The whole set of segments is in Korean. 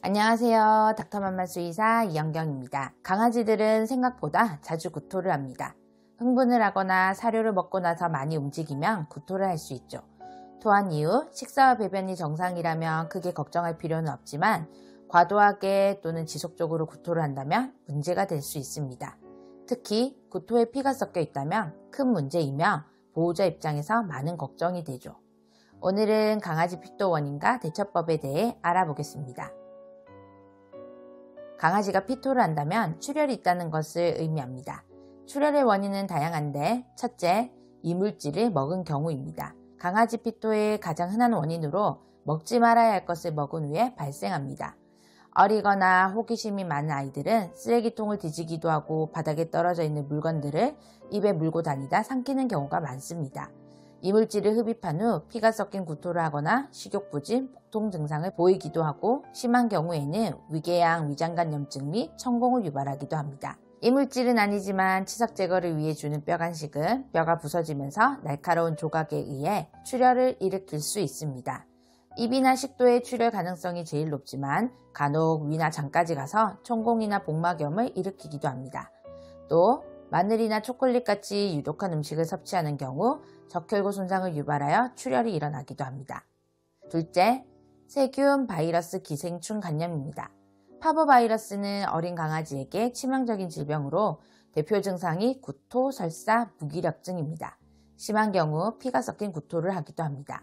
안녕하세요. 닥터맘마 수의사 이영경입니다. 강아지들은 생각보다 자주 구토를 합니다. 흥분을 하거나 사료를 먹고 나서 많이 움직이면 구토를 할 수 있죠. 토한 이후 식사와 배변이 정상이라면 크게 걱정할 필요는 없지만 과도하게 또는 지속적으로 구토를 한다면 문제가 될 수 있습니다. 특히 구토에 피가 섞여 있다면 큰 문제이며 보호자 입장에서 많은 걱정이 되죠. 오늘은 강아지 피토 원인과 대처법에 대해 알아보겠습니다. 강아지가 피토를 한다면 출혈이 있다는 것을 의미합니다. 출혈의 원인은 다양한데 첫째, 이물질을 먹은 경우입니다. 강아지 피토의 가장 흔한 원인으로 먹지 말아야 할 것을 먹은 후에 발생합니다. 어리거나 호기심이 많은 아이들은 쓰레기통을 뒤지기도 하고 바닥에 떨어져 있는 물건들을 입에 물고 다니다 삼키는 경우가 많습니다. 이물질을 흡입한 후 피가 섞인 구토를 하거나 식욕부진, 복통 증상을 보이기도 하고 심한 경우에는 위궤양, 위장관염증 및 천공을 유발하기도 합니다. 이물질은 아니지만 치석 제거를 위해 주는 뼈 간식은 뼈가 부서지면서 날카로운 조각에 의해 출혈을 일으킬 수 있습니다. 입이나 식도의 출혈 가능성이 제일 높지만 간혹 위나 장까지 가서 천공이나 복막염을 일으키기도 합니다. 또 마늘이나 초콜릿같이 유독한 음식을 섭취하는 경우 적혈구 손상을 유발하여 출혈이 일어나기도 합니다. 둘째, 세균 바이러스 기생충 감염입니다. 파보바이러스는 어린 강아지에게 치명적인 질병으로 대표 증상이 구토, 설사, 무기력증입니다. 심한 경우 피가 섞인 구토를 하기도 합니다.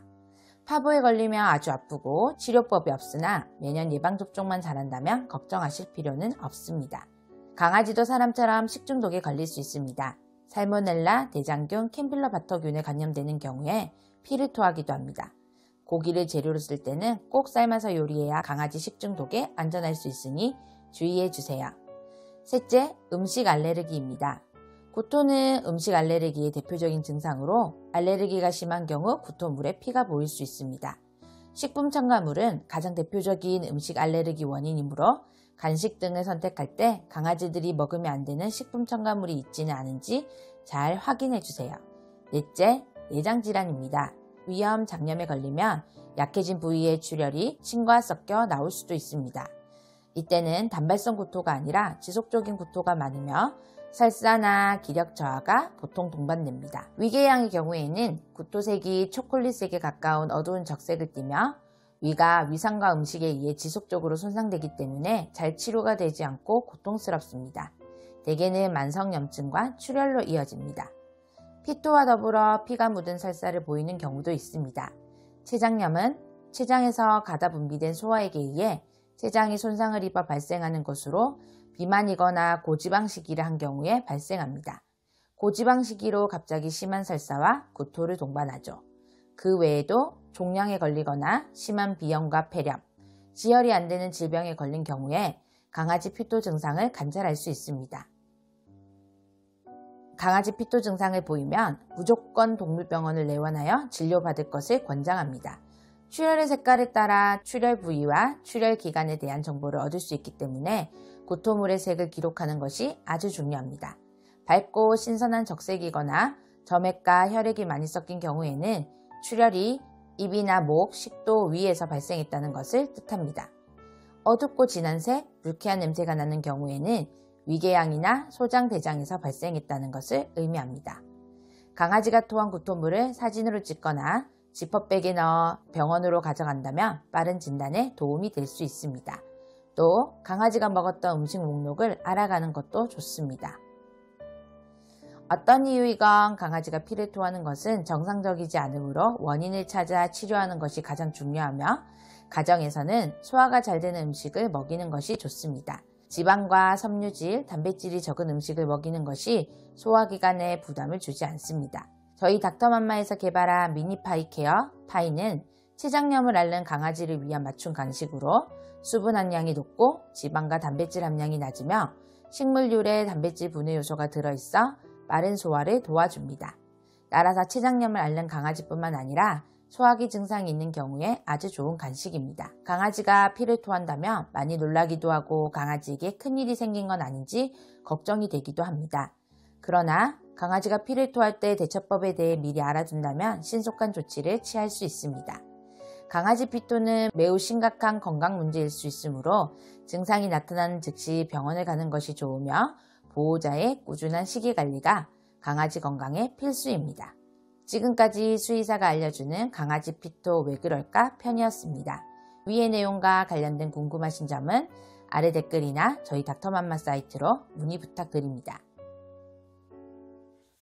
파보에 걸리면 아주 아프고 치료법이 없으나 매년 예방접종만 잘한다면 걱정하실 필요는 없습니다. 강아지도 사람처럼 식중독에 걸릴 수 있습니다. 살모넬라, 대장균, 캠필로바터균에 감염되는 경우에 피를 토하기도 합니다. 고기를 재료로 쓸 때는 꼭 삶아서 요리해야 강아지 식중독에 안전할 수 있으니 주의해 주세요. 셋째, 음식 알레르기입니다. 구토는 음식 알레르기의 대표적인 증상으로 알레르기가 심한 경우 구토물에 피가 보일 수 있습니다. 식품 첨가물은 가장 대표적인 음식 알레르기 원인이므로 간식 등을 선택할 때 강아지들이 먹으면 안 되는 식품 첨가물이 있지는 않은지 잘 확인해 주세요. 넷째, 내장질환입니다. 위염, 장염에 걸리면 약해진 부위의 출혈이 침과 섞여 나올 수도 있습니다. 이때는 단발성 구토가 아니라 지속적인 구토가 많으며 설사나 기력 저하가 보통 동반됩니다. 위궤양의 경우에는 구토색이 초콜릿색에 가까운 어두운 적색을 띠며 위가 위산과 음식에 의해 지속적으로 손상되기 때문에 잘 치료가 되지 않고 고통스럽습니다. 대개는 만성염증과 출혈로 이어집니다. 피토와 더불어 피가 묻은 설사를 보이는 경우도 있습니다. 췌장염은 췌장에서 가다 분비된 소화액에 의해 췌장이 손상을 입어 발생하는 것으로 비만이거나 고지방식이를 한 경우에 발생합니다. 고지방식이로 갑자기 심한 설사와 구토를 동반하죠. 그 외에도 종양에 걸리거나 심한 비염과 폐렴, 지혈이 안 되는 질병에 걸린 경우에 강아지 피토 증상을 관찰할 수 있습니다. 강아지 피토 증상을 보이면 무조건 동물병원을 내원하여 진료받을 것을 권장합니다. 출혈의 색깔에 따라 출혈 부위와 출혈 기간에 대한 정보를 얻을 수 있기 때문에 구토물의 색을 기록하는 것이 아주 중요합니다. 밝고 신선한 적색이거나 점액과 혈액이 많이 섞인 경우에는 출혈이 입이나 목, 식도 위에서 발생했다는 것을 뜻합니다. 어둡고 진한 색, 불쾌한 냄새가 나는 경우에는 위궤양이나 소장, 대장에서 발생했다는 것을 의미합니다. 강아지가 토한 구토물을 사진으로 찍거나 지퍼백에 넣어 병원으로 가져간다면 빠른 진단에 도움이 될 수 있습니다. 또 강아지가 먹었던 음식 목록을 알아가는 것도 좋습니다. 어떤 이유이건 강아지가 피를 토하는 것은 정상적이지 않으므로 원인을 찾아 치료하는 것이 가장 중요하며 가정에서는 소화가 잘 되는 음식을 먹이는 것이 좋습니다. 지방과 섬유질, 단백질이 적은 음식을 먹이는 것이 소화기관에 부담을 주지 않습니다. 저희 닥터맘마에서 개발한 미니파이 케어 파이는 췌장염을 앓는 강아지를 위한 맞춤 간식으로 수분 함량이 높고 지방과 단백질 함량이 낮으며 식물유래 단백질 분해 요소가 들어있어 빠른 소화를 도와줍니다. 따라서 췌장염을 앓는 강아지뿐만 아니라 소화기 증상이 있는 경우에 아주 좋은 간식입니다. 강아지가 피를 토한다면 많이 놀라기도 하고 강아지에게 큰일이 생긴 건 아닌지 걱정이 되기도 합니다. 그러나 강아지가 피를 토할 때 대처법에 대해 미리 알아둔다면 신속한 조치를 취할 수 있습니다. 강아지 피토는 매우 심각한 건강 문제일 수 있으므로 증상이 나타나는 즉시 병원에 가는 것이 좋으며 보호자의 꾸준한 식이관리가 강아지 건강에 필수입니다. 지금까지 수의사가 알려주는 강아지 피토 왜 그럴까 편이었습니다. 위의 내용과 관련된 궁금하신 점은 아래 댓글이나 저희 닥터맘마 사이트로 문의 부탁드립니다.